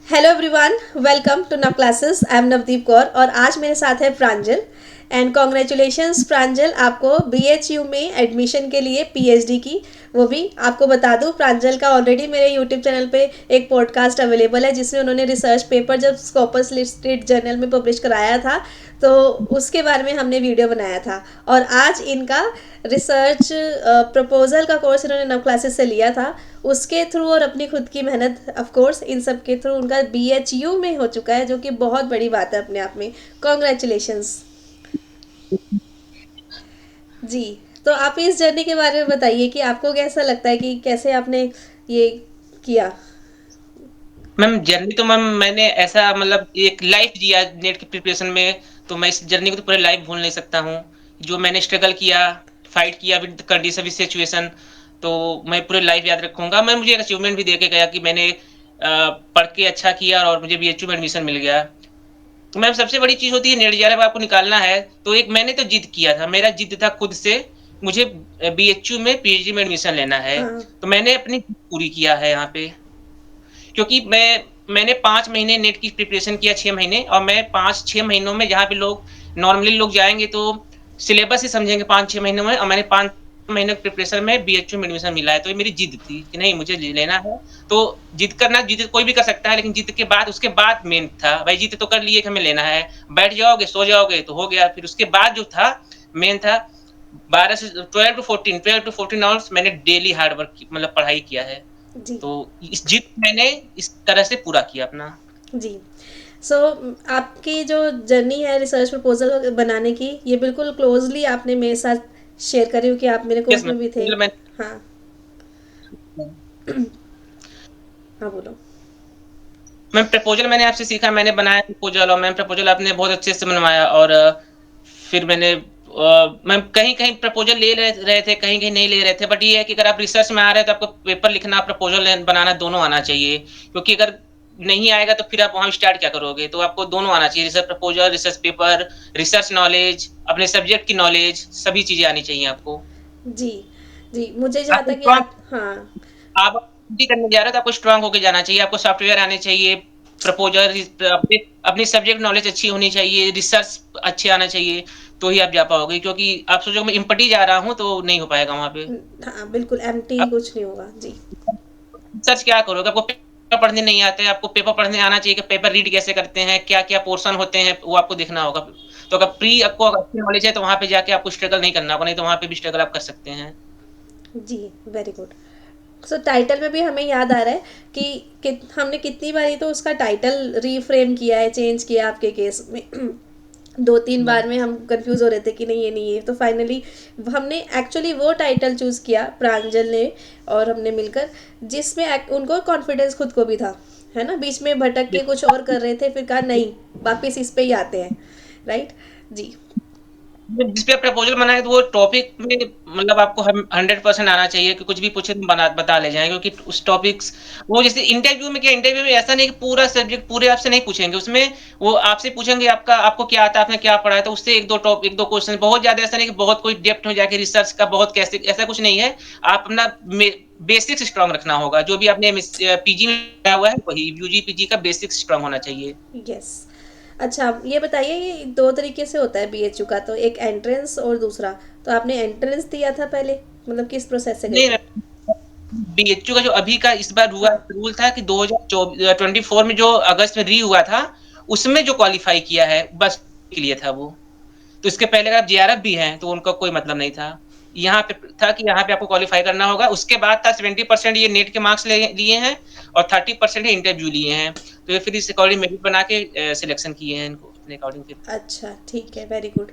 Hello everyone, welcome to नव classes. I am Navdeep Kaur और आज मेरे साथ है प्रांजल। एंड कॉन्ग्रेचुलेशंस प्रांजल, आपको बीएचयू में एडमिशन के लिए पीएचडी की। वो भी आपको बता दूं, प्रांजल का ऑलरेडी मेरे यूट्यूब चैनल पे एक पॉडकास्ट अवेलेबल है जिसमें उन्होंने रिसर्च पेपर जब स्कॉपस लिस्टेड जर्नल में पब्लिश कराया था तो उसके बारे में हमने वीडियो बनाया था। और आज इनका रिसर्च प्रपोजल का कोर्स इन्होंने नव क्लासेस से लिया था, उसके थ्रू और अपनी खुद की मेहनत ऑफ कोर्स इन सब के थ्रू उनका बीएचयू में हो चुका है, जो कि बहुत बड़ी बात है अपने आप में। कॉन्ग्रेचुलेशंस जी। तो आप इस जर्नी के बारे में बताइए कि आपको कैसा लगता है कि कैसे आपने ये किया। मैम जर्नी तो मैंने ऐसा मतलब एक लाइफ जिया नेट की प्रिपरेशन में। तो मैं इस जर्नी को तो पूरे लाइफ भूल नहीं सकता हूँ। जो मैंने स्ट्रगल किया, फाइट किया विद कंडीशन विद सिचुएशन, तो मैं पूरे लाइफ याद रखूंगा। मैं मुझे एक अचीवमेंट भी दे के गया कि मैंने पढ़ के अच्छा किया और मुझे बीएचयू में एडमिशन मिल गया। तो मैम सबसे बड़ी चीज होती है नेट जब आपको निकालना है तो एक मैंने तो जिद किया था, मेरा जिद था खुद से। मुझे बीएचयू में पीएचडी में एडमिशन लेना है। हाँ। तो मैंने अपनी जिद पूरी किया है यहाँ पे। क्योंकि मैंने 5 महीने नेट की प्रिपरेशन किया, 6 महीने, और मैं 5-6 महीनों में जहाँ पे लोग नॉर्मली लोग जाएँगे तो सिलेबस ही समझेंगे 5-6 महीनों में, और मैंने 5 महीने की प्रिपरेशन में बीएचयू में एडमिशन मिला है। तो ये मेरी जिद थी कि नहीं मुझे लेना है। तो जिद कोई भी कर सकता है, लेकिन जिद के बाद उसके बाद मेन था भाई, जिद तो कर लिए कि हमें लेना है। बैठ जाओगे, सो जाओगे तो हो गया। फिर उसके बाद जो था मेन था 12 से 12 टू 14 आवर्स मैंने डेली हार्ड वर्क मतलब पढ़ाई किया है। जी। तो इस जिद मैंने इस तरह से पूरा किया अपना। जी। सो आपकी जो जर्नी है रिसर्च प्रपोजल बनाने की, ये बिल्कुल क्लोजली आपने मेरे साथ शेयर करी हो कि आप मेरे यस कोर्स मैम, में भी थे। मतलब मैं हाँ। हाँ, बोलो। मैम प्रपोज़ल मैंने आपसे सीखा, मैंने बनाया प्रपोज़ल, और मैम प्रपोज़ल आपने बहुत अच्छे से बनवाया। और फिर मैंने मैम कहीं-कहीं प्रपोज़ल ले रहे थे, कहीं-कहीं नहीं ले रहे थे। बट ये है कि अगर आप रिसर्च में आ रहे हैं तो आपको पेपर लिखना, प्रपोज़ल बनाना दोनों आना चाहिए। क्योंकि अगर नहीं आएगा तो फिर आप वहाँ स्टार्ट क्या करोगे? तो आपको दोनों आना चाहिए, research proposal, research paper, research knowledge, अपने सब्जेक्ट की नॉलेज, सभी चीज़ें आनी चाहिए आपको। जी। जी, मुझे जहाँ आपको तक स्ट्रॉन्ग याद। हाँ। आप भी करने जा रहे हो तो आपको स्ट्रॉन्ग होके जाना चाहिए, आपको सॉफ्टवेयर आने चाहिए, प्रपोज़ल अपनी अपनी सब्जेक्ट नॉलेज अच्छी होनी चाहिए, रिसर्च अच्छे आना चाहिए, तो ही आप जा पाओगे। क्योंकि आप सोचोगे मैं एम्पटी जा रहा हूँ तो नहीं हो पाएगा वहाँ पे। हाँ, बिल्कुल एम्प्टी, अब कुछ नहीं होगा जी। रिसर्च क्या करोगे? आपको पेपर पढ़ने नहीं आते, आपको पेपर पढ़ने आना चाहिए कि पेपर रीड कैसे करते हैं, क्या-क्या पोर्शन होते हैं, वो आपको देखना होगा। तो अगर आपको अगर अच्छी नॉलेज है तो वहाँ पे जाके आपको स्ट्रगल नहीं करना होगा, नहीं तो वहाँ पे भी स्ट्रगल आप कर सकते हैं। जी, वेरी गुड। सो टाइटल में भी हमें याद आ रहा है कि हमने कितनी बारी तो उसका टाइटल रीफ्रेम किया है, चेंज किया आपके केस में। दो तीन मैम बार में हम कंफ्यूज हो रहे थे कि नहीं ये नहीं है, तो फाइनली हमने एक्चुअली वो टाइटल चूज़ किया प्रांजल ने और हमने मिलकर, जिसमें उनको कॉन्फिडेंस खुद को भी था, है ना। बीच में भटक के कुछ और कर रहे थे, फिर कहा नहीं, वापस इस पे ही आते हैं। राइट। जी। जिस पे आप प्रपोज़ल बनाए तो वो टॉपिक में मतलब आपको हम 100% आना चाहिए कि कुछ भी पूछे तो बता ले जाएँ। क्योंकि उस टॉपिक्स वो जैसे इंटरव्यू में क्या, इंटरव्यू में ऐसा नहीं कि पूरा सब्जेक्ट पूरे आपसे नहीं पूछेंगे। उसमें वो आपसे पूछेंगे आपको क्या आता है, आपने क्या पढ़ा है, तो उससे 1-2 क्वेश्चन, बहुत ज़्यादा ऐसा नहीं कि बहुत कोई डेप्थ में जाके रिसर्च का बहुत कैसे, ऐसा कुछ नहीं है। आप अपना बेसिक्स स्ट्रॉन्ग रखना होगा। जो भी आपने पीजी में किया हुआ है वही यूजी पीजी का बेसिक्स स्ट्रॉन्ग होना चाहिए। यस। अच्छा, ये बताइए, ये दो तरीके से होता है बीएचयू का, तो एक एंट्रेंस और दूसरा, तो आपने एंट्रेंस दिया था पहले, मतलब किस प्रोसेस से गए नहीं थे। बीएचयू का जो अभी का इस बार हुआ हाँ। रूल था कि 2024 में जो अगस्त में री हुआ था, उसमें जो क्वालीफाई किया है बस के लिए था वो। तो इसके पहले अगर आप जेआरएफ भी हैं तो उनका कोई मतलब नहीं था। यहाँ पे था कि यहाँ पे आपको क्वालीफाई करना होगा। उसके बाद था 70% ये नेट के मार्क्स लिए हैं और 30% ही इंटरव्यू लिए हैं। तो ये फिर इस अकॉर्डिंग मेरिट बना के सिलेक्शन किए हैं इनको अपने अकॉर्डिंग फिर। अच्छा, ठीक है, वेरी गुड।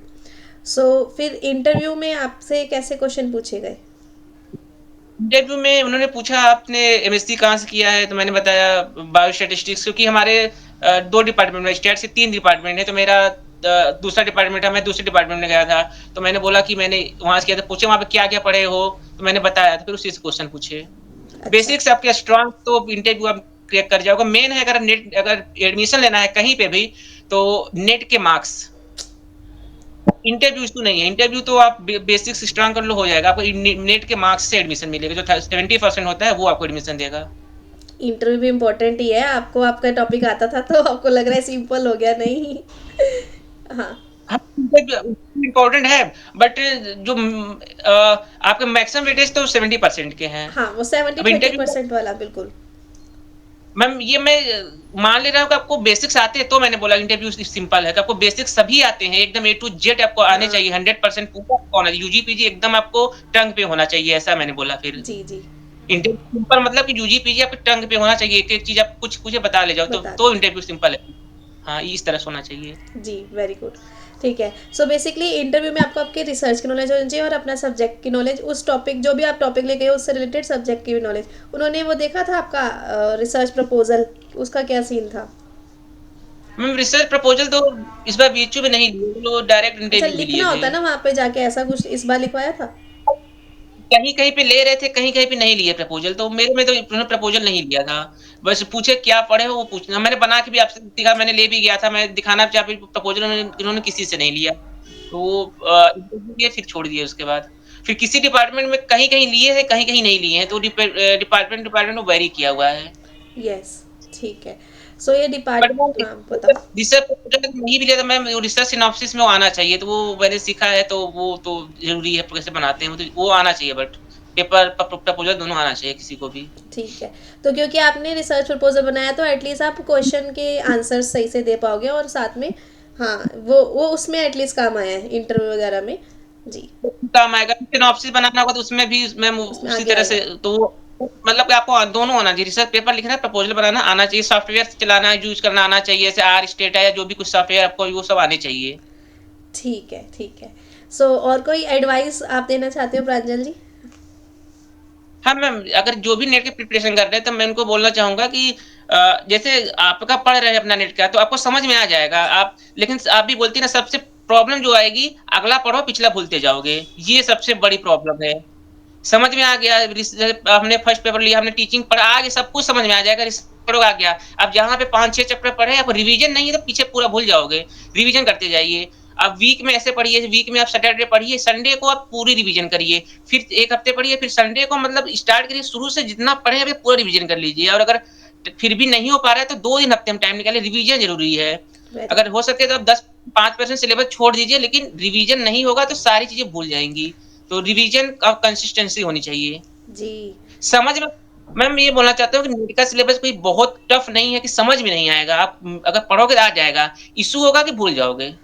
सो फिर इंटरव्यू में आपसे कैसे क्वेश्चन पूछे गए। इंटरव्यू में उन्होंने पूछा आपने एमएससी कहाँ से किया है? तो मैंने बताया बायोस्टैटिस्टिक्स। क्योंकि हमारे 2 डिपार्टमेंट में, स्टैट से 3 डिपार्टमेंट है, तो मेरा दूसरा डिपार्टमेंट था, मैं दूसरे डिपार्टमेंट में गया था। तो मैंने बोला कि मैंने वहाँ से किया था, पूछे वहाँ पे क्या-क्या पढ़े हो? तो मैंने बताया, तो फिर उसी से क्वेश्चन पूछे। अच्छा। बेसिक्स आपके स्ट्रॉन्ग तो इंटरव्यू आप क्रैक कर जाओगे। मेन है अगर एडमिशन लेना है कहीं पे भी, तो नेट के मार्क्स, इंटरव्यू इश्यू नहीं है। इंटरव्यू तो आप बेसिक्स स्ट्रॉन्ग कर लो, हो जाएगा। आपको नेट के मार्क्स से एडमिशन मिलेगा। जो 70% होता है वो आपको एडमिशन देगा। इंटरव्यू भी इम्पोर्टेंट ही है, आपको आपका टॉपिक आता था तो आपको लग रहा है सिंपल हो गया, नहीं? हाँ। हाँ, इम्पोर्टेंट है, बट जो आपके मैक्सिमम वेटेज तो 70% के हैं। हाँ, वो 70 अब 30% इंटरव्यू वाला, बिल्कुल। मैम, ये मैं मान ले रहा हूँ कि आपको बेसिक्स आते हैं, तो मैंने बोला इंटरव्यू सिंपल है कि आपको बेसिक्स सभी आते हैं, एकदम ए टू जेड आपको आने हाँ। चाहिए, 100% पूरा आपको आना चाहिए, यूजी पीजी एकदम आपको टंग पे होना चाहिए, ऐसा मैंने बोला फिर। जी जी। इंटरव्यू सिंपल मतलब कि यूजी पीजी आपके टंग पे होना चाहिए, एक एक चीज आप कुछ कुछ बता ले जाओ, बता तो दें। इंटरव्यू सिंपल है। हाँ, इस तरह से होना चाहिए। जी, वेरी गुड। ठीक है, सो बेसिकली इंटरव्यू में आपको आपके रिसर्च की नॉलेज होनी चाहिए और अपना सब्जेक्ट की नॉलेज, उस टॉपिक जो भी आप टॉपिक लेके हो उससे रिलेटेड सब्जेक्ट की भी नॉलेज। उन्होंने वो देखा था आपका रिसर्च प्रपोजल, उसका क्या सीन था? मैम, रिसर्च प्रपोजल तो इस बार बीएचयू में नहीं लिए, वो डायरेक्ट अच्छा, इंटरव्यू में लिए लिखना थे। होता है ना वहाँ पे जाके, ऐसा कुछ इस बार लिखवाया था? कहीं-कहीं पे ले रहे थे, कहीं-कहीं पे नहीं लिए प्रपोज़ल, तो मेरे में तो उन्होंने प्रपोज़ल नहीं लिया था। बस पूछे क्या पढ़े हो वो पूछना, मैंने बना के भी आपसे दिखा, मैंने ले भी गया था, मैं दिखाना चाहा फिर प्रपोज़ल इन्होंने किसी से नहीं लिया। तो वो इंटरव्यू दिए फिर छोड़ दिए उसके बाद। फिर किसी डिपार्टमेंट में कहीं-कहीं लिए हैं, कहीं-कहीं नहीं लिए हैं, तो डिपार्टमेंट डिपार्टमेंट में वेरी किया हुआ है। यस, ठीक है। सो ये बट डिपार्ट वो हाँ, बताओ। रिसर्च प्रपोज़ल नहीं भी लिया था मैम, वो रिसर्च सिनॉप्सिस में वो आना चाहिए, तो वो मैंने सीखा है, तो वो तो ज़रूरी है, कैसे बनाते हैं, वो आना चाहिए, बट पेपर प्रपोज़ल दोनों आना चाहिए किसी को भी। ठीक है, तो क्योंकि आपने रिसर्च प्रपोजल बनाया तो एटलीस्ट आप क्वेश्चन के आंसर सही से दे पाओगे, और साथ में हाँ, वो उसमें एटलीस्ट काम आया है इंटरव्यू वगैरह में। जी। काम आएगा, सिनॉप्सिस बनाना होगा तो उसमें भी मैम उसमें उसी आगे तरह से, आएगा। तो मतलब कि आपको दोनों आना चाहिए, रिसर्च पेपर लिखना, प्रपोज़ल बनाना आना चाहिए, सॉफ्टवेयर चलाना, यूज़ करना आना चाहिए, जैसे आर स्टेट है या जो भी कुछ सॉफ्टवेयर आपको वो सब आने चाहिए। ठीक है, ठीक है। सो और कोई एडवाइस आप देना चाहते हो प्रांजल जी? हाँ मैम, अगर जो भी नेट की प्रिपरेशन कर रहे हैं, तो मैं उनको बोलना चाहूँगा कि जैसे आपका पढ़ रहे हैं अपना नेट का, तो आपको समझ में आ जाएगा। आप लेकिन आप भी बोलती हैं ना, सबसे प्रॉब्लम जो आएगी, अगला पढ़ो, पिछला भूलते जाओगे। ये सबसे बड़ी प्रॉब्लम है। समझ में आ गया, हमने फर्स्ट पेपर लिया, हमने टीचिंग पढ़ा, आगे सब कुछ समझ में आ जाएगा, रिसर्च आ गया। अब जहाँ पे 5-6 चैप्टर पढ़े, अब रिवीजन नहीं है तो पीछे पूरा भूल जाओगे। रिवीजन करते जाइए। अब वीक में ऐसे पढ़िए, वीक में आप सैटरडे पढ़िए, संडे को आप पूरी रिवीजन करिए। फिर 1 हफ्ते पढ़िए, फिर संडे को मतलब स्टार्ट करिए, शुरू से जितना पढ़े अभी पूरा रिवीजन कर लीजिए, और अगर फिर भी नहीं हो पा रहा है तो 2 दिन हफ्ते में टाइम निकालिए, रिवीजन ज़रूरी है। वेरी अगर गुड। हो सके तो आप 10 5% सिलेबस छोड़ दीजिए, लेकिन रिवीजन नहीं होगा तो सारी चीज़ें भूल जाएँगी। तो रिवीजन का कंसिस्टेंसी होनी चाहिए। जी। समझ में मैम, ये बोलना चाहता हूँ कि नीट का सिलेबस कोई बहुत टफ नहीं है कि समझ में नहीं आएगा। आप अगर पढ़ोगे तो आ जाएगा। इश्यू होगा कि भूल जाओगे।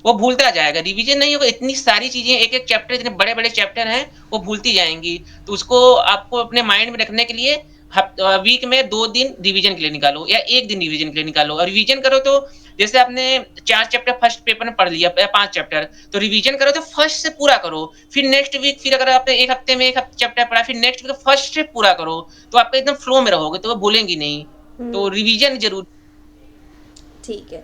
वो भूलता जाएगा, रिवीजन नहीं होगा, इतनी सारी चीज़ें, एक-एक चैप्टर, इतने बड़े-बड़े चैप्टर हैं, वो भूलती जाएँगी। तो उसको आपको अपने माइंड में रखने के लिए वीक में 2 दिन रिवीजन के लिए निकालो या 1 दिन रिवीजन के लिए निकालो, और रिवीजन करो तो जैसे आपने 4 चैप्टर फर्स्ट पेपर में पढ़ लिया या 5 चैप्टर, तो रिवीजन करो तो फर्स्ट से पूरा करो। फिर नेक्स्ट वीक, फिर अगर आपने 1 हफ्ते में 1 चैप्टर पढ़ा, फिर नेक्स्ट वीक फर्स्ट से पूरा करो, तो आप एकदम फ्लो में रहोगे, तो वो भूलेंगी नहीं। तो हुँ। रिवीजन ज़रूर। ठीक है।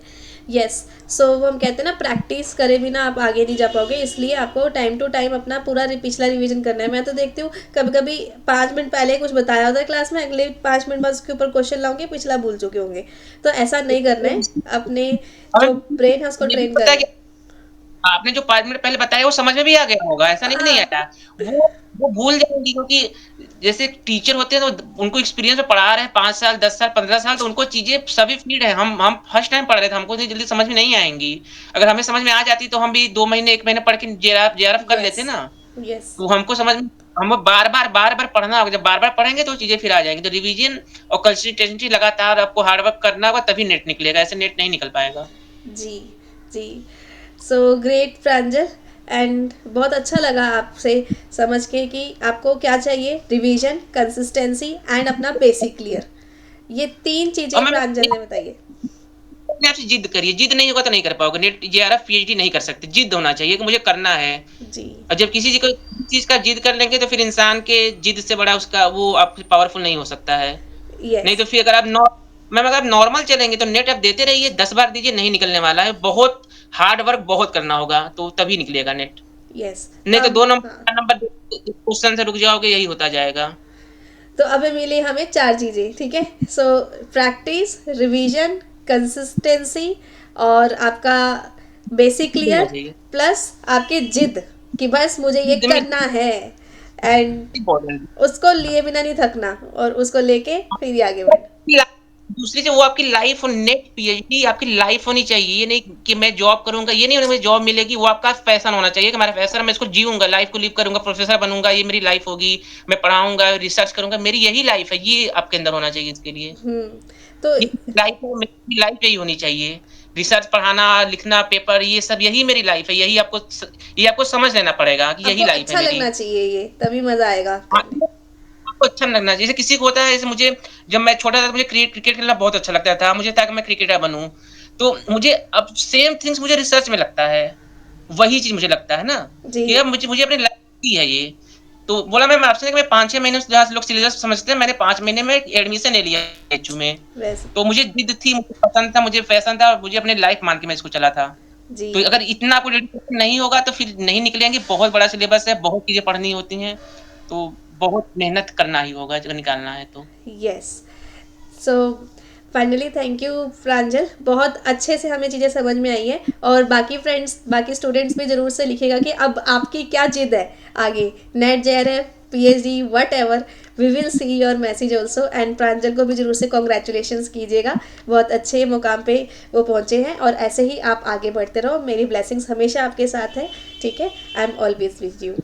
यस। सो वो हम कहते हैं ना, प्रैक्टिस करे बिना आप आगे नहीं जा पाओगे, इसलिए आपको टाइम टू टाइम अपना पूरा पिछला रिवीजन करना है। मैं तो देखती हूँ कभी कभी 5 मिनट पहले कुछ बताया होता है क्लास में, अगले 5 मिनट बाद उसके ऊपर क्वेश्चन लाऊंगे, पिछला भूल चुके होंगे। तो ऐसा नहीं करना है, अपने हमें जो ब्रेन है उसको ये भी ट्रेन पता है करना कि है। आपने जो 5 मिनट पहले बताया वो समझ में भी आ गया होगा, ऐसा नहीं कि नहीं हाँ। आया। वो भूल जाएँगी, क्योंकि जैसे टीचर होते हैं तो उनको एक्सपीरियंस में पढ़ा रहे हैं 5 साल, 10 साल, 15 साल, तो उनको चीज़ें सभी फीड है। हम फर्स्ट टाइम पढ़ रहे थे, हमको इतनी जल्दी समझ में नहीं आएँगी। अगर हमें समझ में आ जाती तो हम भी 2 महीने, 1 महीने पढ़ के जेआरएफ कर यस। लेते ना। यस। तो हमको समझ में, हमें बार-बार पढ़ना होगा। जब बार-बार पढ़ेंगे तो चीज़ें फिर आ जाएँगी। तो रिवीजन और कंसिस्टेंसी लगातार आपको हार्ड वर्क करना होगा, तभी नेट निकलेगा, ऐसे नेट नहीं निकल पाएगा। जी। जी। सो ग्रेट प्रांजल, एंड बहुत अच्छा लगा आपसे समझ के कि आपको क्या चाहिए, रिवीजन, कंसिस्टेंसी एंड अपना बेसिक क्लियर। ये 3 और चीज़ें मैं प्रांजल ने बताई है। अपने आप से जिद करिए, जिद नहीं होगा तो नहीं कर पाओगे। नेट जेआरएफ, पीएचडी नहीं कर सकते, जिद होना चाहिए कि मुझे करना है। जी। और जब किसी चीज़ का जिद कर लेंगे तो फिर इंसान के जिद से बड़ा उसका वो आप पावरफुल नहीं हो सकता है। नहीं यस। तो फिर अगर आप मैम अगर आप नॉर्मल चलेंगे तो नेट आप देते रहिए, 10 बार दीजिए, नहीं निकलने वाला है। बहुत हार्ड वर्क बहुत करना होगा, तो तभी निकलेगा नेट। यस। तो नहीं तो अब 2 नंबर, हाँ, 4 नंबर क्वेश्चन से रुक जाओगे, यही होता जाएगा। तो अभी मिली हमें 4 चीज़ें, ठीक है? सो प्रैक्टिस, रिवीजन, कंसिस्टेंसी और आपका बेसिक जिद होना क्लियर, चाहिए। प्लस आपकी जिद कि बस मुझे ये जिद में करना है। And important. उसको लिए बिना नहीं थकना, और उसको लेके फिर ही आगे बढ़ना। दूसरी चीज़ वो आपकी लाइफ और नेट पीएचडी आपकी लाइफ होनी चाहिए। ये नहीं कि मैं जॉब करूँगा, ये नहीं होना मुझे जॉब मिलेगी, वो आपका पैशन होना चाहिए कि हमारा पैशन है, मैं इसको जीऊँगा, लाइफ को लिव करूँगा, प्रोफ़ेसर बनूँगा, ये मेरी लाइफ होगी, मैं पढ़ाऊँगा, रिसर्च करूँगा, मेरी यही लाइफ है, ये आपके अंदर होना चाहिए इसके लिए। तो ये लाइफ है, मेरी लाइफ यही होनी चाहिए। रिसर्च पढ़ाना, लिखना, पेपर ये सब यही मेरी लाइफ है, यही आपको ये आपको समझ लेना पड़ेगा कि यही आपको लाइफ है अच्छा मेरी। लगना चाहिए, ये तभी मजा आएगा हाँ, करने। आपको अच्छा नहीं लगना चाहिए। जैसे किसी को होता है जैसे मुझे जब मैं छोटा था तो मुझे क्रिकेट खेलना बहुत अच्छा लगता था। मुझे था कि मैं क्रिकेटर बनूँ। तो मुझे अब सेम थिंग्स मुझे रिसर्च में लगता है। वही चीज़ मुझे लगता है ना जी। कि अब मुझे मुझे अपनी लाइफ की है ये। तो बोला मैं आपसे कि मैं 5-6 महीने में जहाँ से लोग सिलेबस समझते हैं मैंने 5 महीने में एडमिशन ले लिया एचयू में। वैसे। तो मुझे जिद थी, मुझे पसंद था, मुझे पैशन था, मुझे अपनी लाइफ मान के मैं इसको चला था। जी। तो अगर इतना आपको डेडिकेशन नहीं होगा तो फिर नहीं निकलेंगे, बहुत बड़ा सिलेबस है, बहुत चीज़ें पढ़नी होती हैं, तो बहुत मेहनत करना ही होगा अगर निकालना है तो। Yes. So finally thank you Pranjal, बहुत अच्छे से हमें चीज़ें समझ में आई हैं, और बाकी फ्रेंड्स, बाकी स्टूडेंट्स भी ज़रूर से लिखेगा कि अब आपकी क्या जिद है आगे, NET JRF, PhD, whatever, we will see your message also. And Pranjal को भी ज़रूर से कॉन्ग्रेचुलेशंस कीजिएगा, बहुत अच्छे मुकाम पे वो पहुँचे हैं, और ऐसे ही आप आगे बढ़ते रहो, मेरी ब्लेसिंग्स हमेशा आपके साथ है। ठीक है, आई am always with you.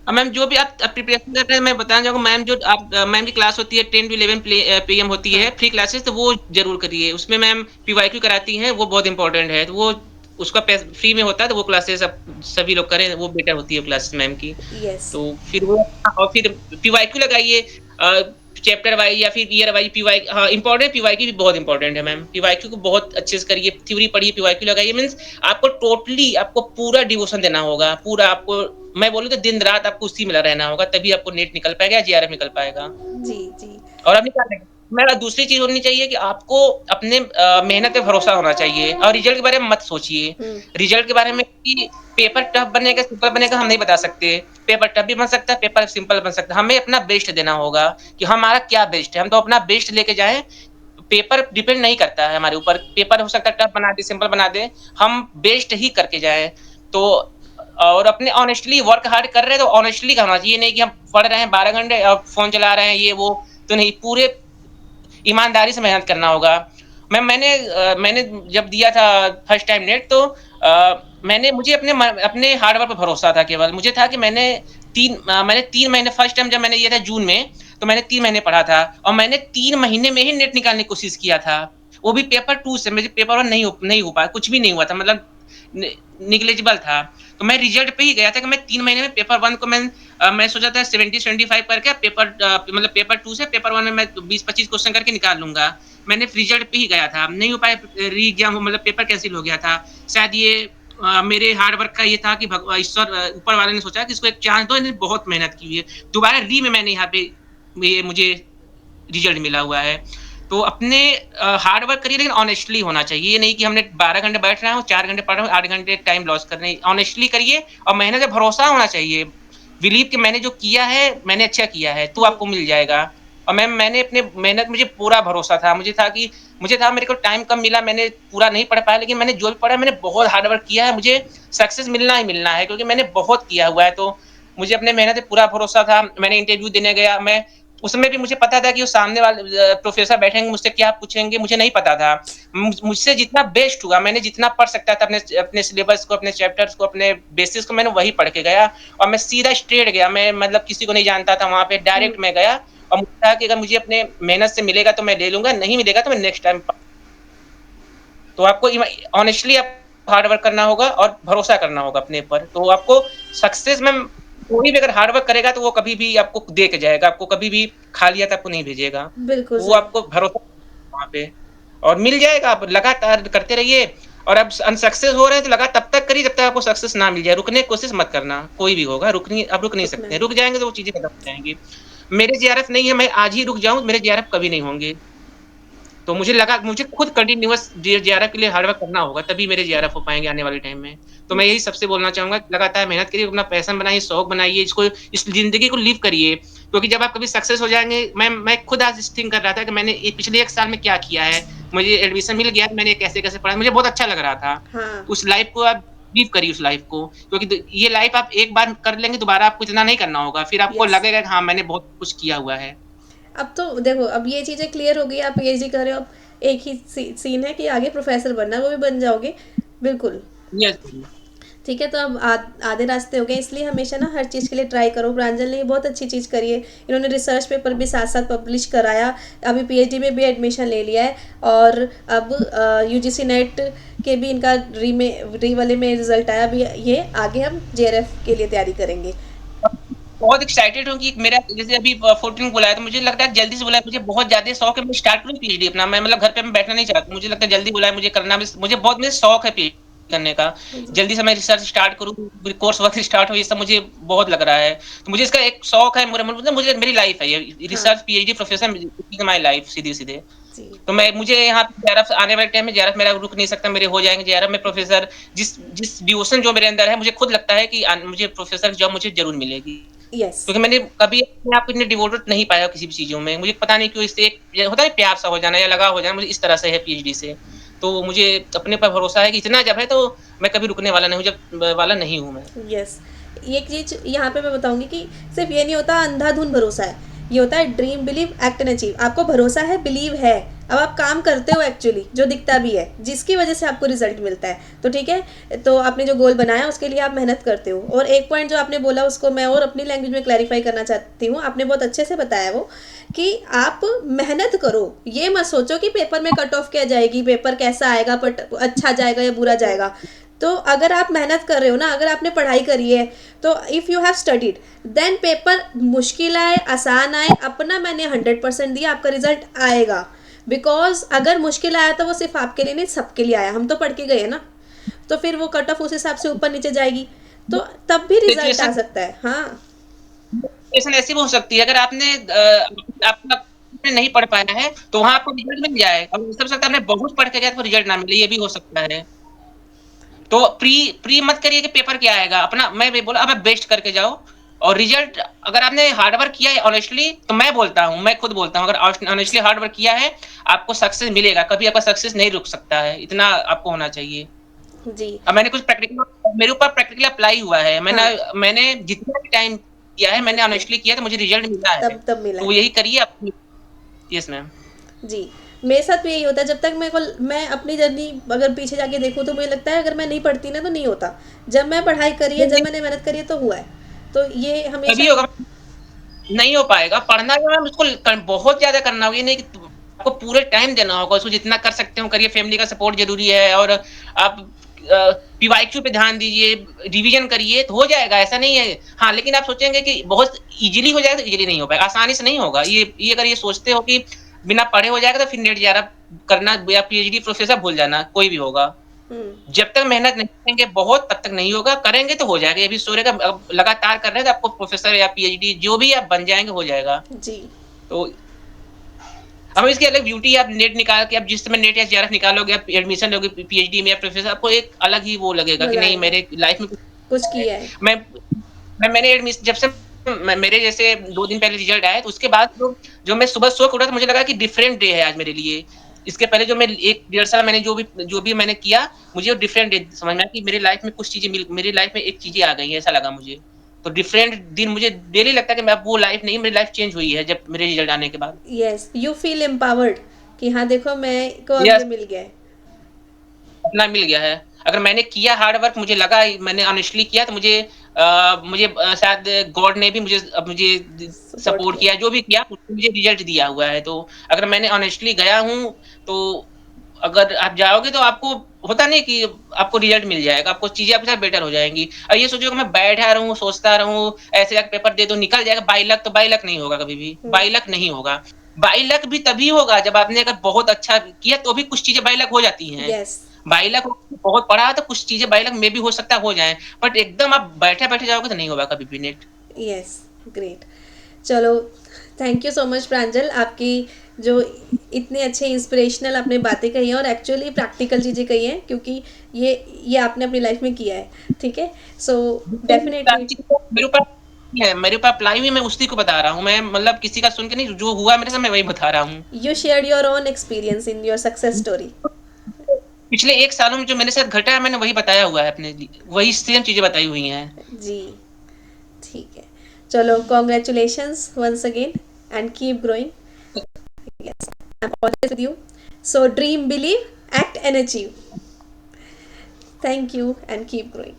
Ma'am जो भी आप प्रिपरेशन कर रहे हैं मैं बताना चाहूँगा मैम जो आप मैम की क्लास होती है 10 टू 11 पीएम होती है हाँ। फ्री क्लासेस तो वो ज़रूर करिए। उसमें मैम पीवाईक्यू कराती हैं वो बहुत इम्पोर्टेंट है। तो वो उसका फ्री में होता है तो वो क्लासेस अब सभी लोग करें वो बेटर होती है क्लासेस मैम की। यस। तो फिर वो और फिर पीवाईक्यू लगाइए चैप्टर वाइज़ या फिर ईयर वाइज़ पीवाई हाँ, इम्पोर्टेंट पीवाईक्यू भी बहुत इम्पोर्टेंट है मैम। पीवाईक्यू को बहुत अच्छे से करिए, थ्योरी पढ़िए, पीवाईक्यू लगाइए मीन्स आपको टोटली आपको पूरा डिवोशन देना होगा। पूरा आपको मैं बोलूँ तो दिन-रात आपको उसी में लगा रहना होगा, तभी आपको नेट निकल पाएगा या जेआरएफ निकल पाएगा। जी। जी। और आप निकाल लेंगे। मेरा दूसरी चीज़ होनी चाहिए कि आपको अपने मेहनत पे भरोसा होना चाहिए और रिज़ल्ट के बारे में मत सोचिए। हम्म। रिज़ल्ट के बारे में कि पेपर टफ बनेगा, सिंपल बनेगा हम नहीं बता सकते। पेपर टफ भी बन सकता है, पेपर सिंपल बन सकता है। हमें अपना बेस्ट देना होगा कि हमारा क्या बेस्ट है। हम तो अपना बेस्ट लेके जाएँ। पेपर डिपेंड नहीं करता है हमारे ऊपर। पेपर हो सकता है टफ बना दे, सिंपल बना दे, हम बेस्ट ही करके जाएँ। तो और अपने ऑनेस्टली वर्क हार्ड कर रहे हैं तो ऑनेस्टली करना चाहिए। ये नहीं कि हम पढ़ रहे हैं 12 घंटे और फ़ोन चला रहे हैं ये वो, तो नहीं पूरे ईमानदारी से मेहनत करना होगा। मैंने जब दिया था फर्स्ट टाइम नेट तो मैंने मुझे अपने हार्ड वर्क पे भरोसा था केवल। मुझे था कि मैंने 3 महीने फर्स्ट टाइम जब मैंने दिया था जून में, तो मैंने 3 महीने पढ़ा था और मैंने 3 महीने में ही नेट निकालने की कोशिश किया था। वो भी पेपर 2 से मुझे पेपर 1 नहीं हो पाया, कुछ भी नहीं हुआ था मतलब ने नेग्लिजिबल था। तो मैं रिज़ल्ट पे ही गया था कि मैं 3 महीने में पेपर 1 को मैं सोचा था 70-75 करके मतलब पेपर 2 से पेपर 1 में मैं 20-25 क्वेश्चन करके निकाल लूँगा। मैंने रिज़ल्ट पे ही गया था, नहीं हो पाया री-एग्ज़ाम मतलब पेपर कैंसल हो गया था। शायद ये मेरे हार्ड वर्क का ये था कि ईश्वर ऊपर वाले ने सोचा कि इसको एक चांस दो, इसने बहुत मेहनत की हुई है। दोबारा में मैंने यहाँ पे ये मुझे रिज़ल्ट मिला हुआ है। तो अपने हार्ड वर्क करिए लेकिन ऑनेस्टली होना चाहिए। ये नहीं कि हमने 12 घंटे बैठ रहे हो, 4 घंटे पढ़ रहे हो, 8 घंटे टाइम लॉस कर रहे हैं। ऑनेस्टली करिए और मेहनत पे भरोसा होना चाहिए। बिलीव कि मैंने जो किया है, मैंने अच्छा किया है, तो जी। आपको मिल जाएगा। और मैंने अपने मेहनत मुझे पूरा भरोसा था। मुझे था मेरे को टाइम कम मिला, मैंने पूरा नहीं पढ़ पाया लेकिन मैंने जो भी पढ़ा मैंने बहुत हार्ड वर्क किया है, मुझे सक्सेस मिलना ही मिलना है क्योंकि मैंने बहुत किया हुआ है। तो मुझे अपने मेहनत पे पूरा भरोसा था। मैंने इंटरव्यू देने गया, मैं उसमें भी मुझे पता था कि वो सामने वाले प्रोफ़ेसर बैठेंगे, मुझसे क्या पूछेंगे, मुझे नहीं पता था। मुझसे जितना बेस्ट हुआ, मैंने जितना पढ़ सकता था अपने सिलेबस को, अपने चैप्टर्स को, अपने बेसिस को मैंने वही पढ़ के गया और मैं सीधा स्ट्रेट गया। मैं मतलब किसी को नहीं जानता था वहाँ पे, हम्म। डायरेक्ट मैं गया और मुझे था कि अगर मुझे अपने मेहनत से मिलेगा तो मैं ले लूँगा, नहीं मिलेगा तो मैं नेक्स्ट टाइम तो आपको ऑनेस्टली आप हार्ड वर्क करना होगा और भरोसा करना होगा अपने ऊपर। तो आपको सक्सेस में कोई भी अगर हार्ड वर्क करेगा तो वो कभी भी आपको दे के जाएगा, आपको कभी भी खाली हाथ आपको नहीं भेजेगा। बिल्कुल वो सही। आपको भरोसा वहाँ पे और मिल जाएगा, आप लगातार करते रहिए और अब अनसक्सेस हो रहे हैं तो तब तक करिए जब तक आपको सक्सेस ना मिल जाए। रुकने की कोशिश मत करना, कोई भी होगा, आप रुक नहीं रुकना सकते। नहीं। रुक जाएँगे तो वो चीज़ें खत्म हो जाएँगी। मेरे जेआरएफ नहीं है, मैं आज ही रुक जाऊँ, मेरे जेआरएफ कभी नहीं होंगे। तो मुझे खुद कंटीन्यूअस जेआरएफ के लिए हार्ड वर्क करना होगा, तभी मेरे जेआरएफ हो पाएँगे आने वाले टाइम में। तो मैं यही सबसे बोलना चाहूँगा कि लगातार मेहनत करिए, अपना पैशन बनाइए, शौक बनाइए, इस ज़िंदगी को लिव करिए। क्योंकि जब आप कभी सक्सेस हो जाएँगे मैं खुद आज थिंक कर रहा था कि मैंने पिछले 1 साल में क्या किया है। मुझे एडमिशन मिल गया, मैंने कैसे-कैसे पढ़ा, मुझे बहुत अच्छा लग रहा था। हाँ। उस लाइफ़ को अब लीव करिए उस लाइफ़ को, क्योंकि द ये लाइफ़ आप एक बार कर लेंगे, दोबारा आपको इतना नहीं करना होगा। फिर आपको यस। लगेगा कि हाँ, मैंने बहुत कुछ किया हुआ है। अब तो देखो, अब ये चीज़ें क्लियर हो गई, आप पीएचडी कर रहे हो, अब एक ही सीन है कि आगे प्रोफेसर बनना है, वो भी बन जाओगे। बिल्कुल। यस। ठीक है, तो अब आधे रास्ते हो गए, इसलिए हमेशा ना हर चीज़ के लिए ट्राई करो। प्रांजल ने ये बहुत अच्छी चीज़ करी है, इन्होंने रिसर्च पेपर भी साथ साथ पब्लिश कराया, अभी पीएचडी में भी एडमिशन ले लिया है, और अब यूजीसी नेट के भी इनका री वाले में रिजल्ट आया। अभी ये आगे हम जेआरएफ के लिए तैयारी करेंगे। बहुत एक्साइटेड हूँ कि मेरा जैसे अभी 14 बुलाया, तो मुझे लग रहा है जल्दी से बुलाया, मुझे बहुत ज़्यादा शौक है, मैं स्टार्ट करूँ पीएचडी अपना। मैं मतलब घर पे मैं बैठना नहीं चाहता, मुझे लगता है जल्दी बुलाया, मुझे करना भी मुझे बहुत मेरा शौक है पीएचडी करने का। जी। जल्दी से मैं रिसर्च स्टार्ट करूँ, कोर्स वर्क स्टार्ट हो, ये सब मुझे बहुत लग रहा है। तो मुझे इसका एक शौक है, मेरा मतलब मुझे मेरी लाइफ है ये हाँ। Research, PhD, professor is my life सीधे-सीधे। जी। तो मैं मुझे यहाँ पे जेआरएफ आने वाले टाइम में जेआरएफ मेरा रुक नहीं सकता, मेरे हो जाएँगे जेआरएफ में प्रोफेसर। जिस जिस डिवोशन जो मेरे अंदर है, मुझे खुद लगता है कि मुझे प्रोफेसर की जॉब मुझे ज़रूर मिलेगी। यस। क्योंकि मैंने कभी अपने आप को इतने डिवोटेड नहीं पाया किसी भी चीज़ों में। मुझे पता नहीं क्यों इससे एक ये होता है प्यार सा हो जाना या लगाव हो जाना, मुझे इस तरह से है पीएचडी से। तो मुझे अपने पर भरोसा है कि इतना जब है तो मैं कभी रुकने वाला नहीं हूँ, वाला नहीं हूँ मैं। यस। एक चीज यहाँ पे मैं बताऊंगी कि सिर्फ ये नहीं होता अंधाधुन भरोसा है, ये होता है dream believe act and achieve. आपको भरोसा है, बिलीव है, अब आप काम करते हो एक्चुअली, जो दिखता भी है, जिसकी वजह से आपको रिजल्ट मिलता है। तो ठीक है, तो आपने जो गोल बनाया उसके लिए आप मेहनत करते हो। और एक पॉइंट जो आपने बोला उसको मैं और अपनी लैंग्वेज में क्लैरिफाई करना चाहती हूँ, आपने बहुत अच्छे से बताया वो, कि आप मेहनत करो, ये मत सोचो कि पेपर में कट ऑफ क्या जाएगी, पेपर कैसा आएगा, बट अच्छा जाएगा या बुरा जाएगा। तो अगर आप मेहनत कर रहे हो ना, अगर आपने पढ़ाई करी है, तो if you have studied, then paper मुश्किल आए आसान आए, अपना मैंने 100% दिया, आपका रिजल्ट आएगा। बिकॉज अगर मुश्किल आया तो वो सिर्फ आपके लिए नहीं, सबके लिए आया, हम तो पढ़ के गए ना। तो फिर वो कट ऑफ उस हिसाब से ऊपर नीचे जाएगी, तो तब भी रिजल्ट आ सिचुएशन सकता है। हाँ। सिचुएशन ऐसी भी हो सकती है, अगर आपने आपका आपने नहीं पढ़ पाया है, तो वहाँ आपको रिजल्ट मिल जाए, और हो सकता है आपने बहुत पढ़ के गए तो रिजल्ट ना मिले, ये भी हो सकता है। तो प्री प्री मत करिए कि पेपर क्या आएगा, अपना मैं भी बोला अब आप बेस्ट करके जाओ, और रिजल्ट अगर आपने हार्ड वर्क किया है ऑनेस्टली, तो मैं बोलता हूँ, मैं खुद बोलता हूँ, अगर ऑनेस्टली हार्ड वर्क किया है, आपको सक्सेस मिलेगा, कभी आपका सक्सेस नहीं रुक सकता है, इतना आपको होना चाहिए। जी। अब मैंने कुछ प्रैक्टिकल मेरे ऊपर प्रैक्टिकली अप्लाई हुआ है, हाँ। मैंने जितना भी टाइम किया है, मैंने ओके। ऑनेस्टली किया तो मुझे रिजल्ट मिला है, तब तब मिला तो है। यही करिए आप। Yes ma'am. जी। मेरे साथ भी यही होता है, जब तक मेरे को, मैं अपनी जर्नी अगर पीछे जाके देखूँ तो मुझे लगता है अगर मैं नहीं पढ़ती ना तो नहीं होता। जब मैं पढ़ाई करी है, नहीं, जब नहीं, मैंने मेहनत करी है, तो हुआ है। तो ये तभी हमेशा। होगा, नहीं हो पाएगा। पढ़ना जो है उसको बहुत ज़्यादा करना होगा, ये नहीं कि आपको पूरे टाइम देना होगा उसको, जितना कर सकते हो करिए, फैमिली का सपोर्ट ज़रूरी है, और आप पीवाईक्यू पे ध्यान दीजिए, रिवीजन करिए, तो हो जाएगा, ऐसा नहीं है। हाँ, लेकिन आप सोचेंगे कि बहुत ईज़िली हो जाएगा, तो ईज़िली नहीं हो पाएगा, आसानी से नहीं होगा। ये अगर ये सोचते हो कि बिना पढ़े हो जाएगा, तो फिर नेट जेआरएफ करना या पीएचडी प्रोफेसर भूल जाना, कोई भी होगा। हम्म। जब तक मेहनत नहीं करेंगे बहुत, तब तक नहीं होगा, करेंगे तो हो जाएगा। ये भी सूर्य का अब लगातार कर रहे हैं तो आपको प्रोफेसर या पीएचडी जो भी आप बन जाएँगे, हो जाएगा। जी। तो अब इसकी अलग ब्यूटी है, आप नेट निकाल के आप जिस समय नेट या जेआरएफ निकालोगे, आप एडमिशन लोगे पीएचडी में या प्रोफेसर, आपको एक अलग ही वो लगेगा कि मज़ा नहीं, आएगा, मेरे लाइफ में कुछ कुछ है। किया है। मैं मैंने जब से मेरे जैसे 2 दिन पहले रिजल्ट आया, तो उसके बाद जो मैं सुबह सो के उठा तो मुझे लगा कि डिफरेंट डे है आज मेरे लिए। इसके पहले जो मैं 1 डेढ़ साल मैंने जो भी मैंने किया, मुझे वो डिफरेंट डे समझ में आया कि मेरी लाइफ में कुछ चीज़ें मेरी लाइफ में एक चीज़ें आ गई हैं, ऐसा लगा मुझे। तो डिफरेंट दिन मुझे डेली लगता है कि मैं अब वो लाइफ नहीं, मेरी लाइफ चेंज हुई है जब मेरे रिजल्ट आने के बाद। यस, यू फील एम्पावर्ड कि हाँ देखो, मैं को अब ये यस। मिल गया है। अपना मिल गया है। अगर मैंने किया हार्ड वर्क, मुझे लगा मैंने ऑनेस्टली किया, तो मुझे शायद गॉड ने भी मुझे सपोर्ट सपोर्ट किया। किया, जो भी किया उसने मुझे रिजल्ट दिया हुआ है। तो अगर मैंने ऑनेस्टली गया हूँ, तो अगर आप जाओगे तो आपको होता नहीं कि आपको रिजल्ट मिल जाएगा, आपको चीज़ें आपके साथ बेटर हो जाएँगी। और ये सोचो कि मैं बैठा रहूँ, सोचता रहूँ, ऐसे जाके पेपर दे दूँ, निकल जाएगा बाई लक, तो बाई लक नहीं होगा कभी भी, हम्म। बाई लक नहीं होगा। बाई लक भी तभी होगा जब आपने अगर बहुत अच्छा किया, तो भी कुछ चीज़ें बाई लक हो जाती हैं। यस। बाई लक बहुत पढ़ा है तो कुछ चीज़ें बाई लक में भी हो सकता है हो जाएँ, बट एकदम आप बैठे-बैठे जाओगे तो नहीं होगा कभी भी नेट। यस। ग्रेट। चलो, थैंक यू सो मच प्रांजल, आपकी जो इतने अच्छे इंस्पिरेशनल आपने बातें कही हैं और एक्चुअली प्रैक्टिकल चीज़ें कही हैं, क्योंकि ये आपने अपनी लाइफ में किया है। ठीक है, सो डेफिनेटली। मेरे ऊपर अप्लाई हुई, मैं उसी को बता रहा हूँ। मैं मतलब किसी का सुन के नहीं, जो हुआ मेरे साथ मैं वही बता रहा हूँ। You shared your own experience in your success story. पिछले 1 सालों में जो मेरे साथ घटा है मैंने वही बताया हुआ है अपने लिए, वही सेम चीज़ें बताई हुई हैं। जी, ठीक है। चलो, congratulations once again and keep growing. Yes, I am always with you. So dream, believe, act and achieve. Thank you and keep growing.